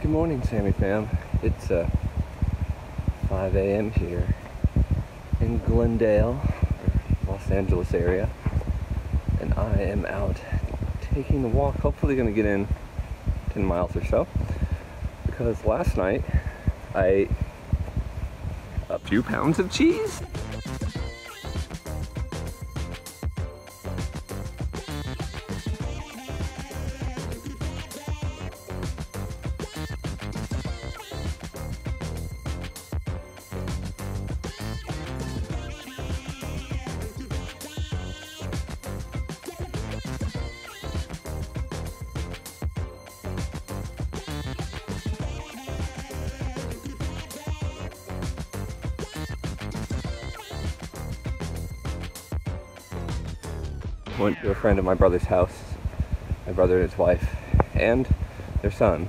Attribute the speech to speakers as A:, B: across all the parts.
A: Good morning, Sammy fam. It's 5 a.m. here in Glendale, Los Angeles area, and I am out taking a walk, hopefully going to get in 10 miles or so, because last night I ate a few pounds of cheese. Went to a friend of my brother's house, my brother and his wife, and their son,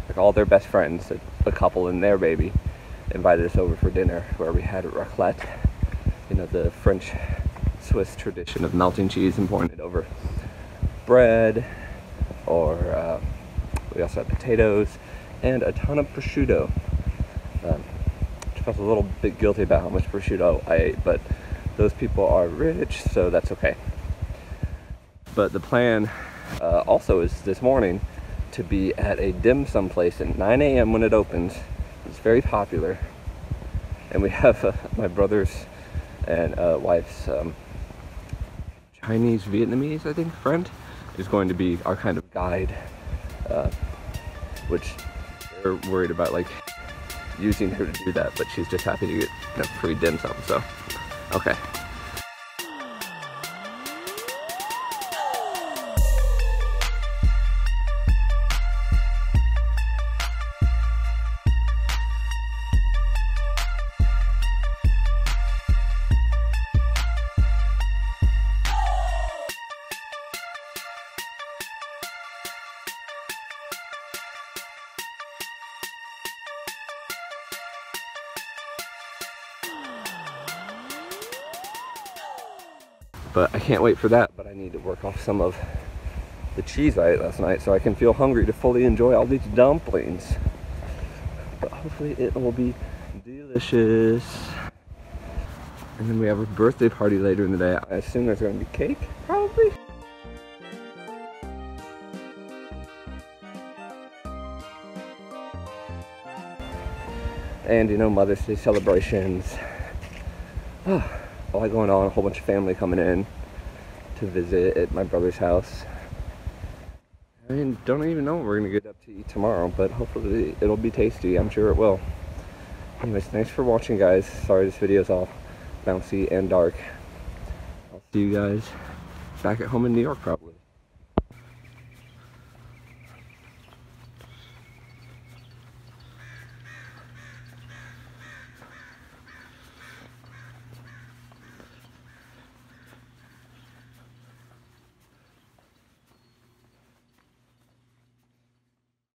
A: like all their best friends, a couple and their baby, invited us over for dinner where we had raclette, you know, the French Swiss tradition of melting cheese and pouring it over bread, or we also had potatoes and a ton of prosciutto. I felt a little bit guilty about how much prosciutto I ate, but those people are rich, so that's okay. But the plan also is this morning to be at a dim sum place at 9 a.m. when it opens. It's very popular. And we have my brother's and wife's Chinese Vietnamese, I think, friend is going to be our kind of guide, which they're worried about like using her to do that, but she's just happy to get free dim sum, so okay. But I can't wait for that, but I need to work off some of the cheese I ate last night so I can feel hungry to fully enjoy all these dumplings. But hopefully it will be delicious. And then we have a birthday party later in the day. I assume there's going to be cake, probably. And you know, Mother's Day celebrations. A lot going on, a whole bunch of family coming in to visit at my brother's house. I mean, don't even know what we're gonna get up to eat tomorrow, but hopefully it'll be tasty. I'm sure it will. Anyways, thanks for watching, guys. Sorry this video's all bouncy and dark. I'll see you guys back at home in New York, probably.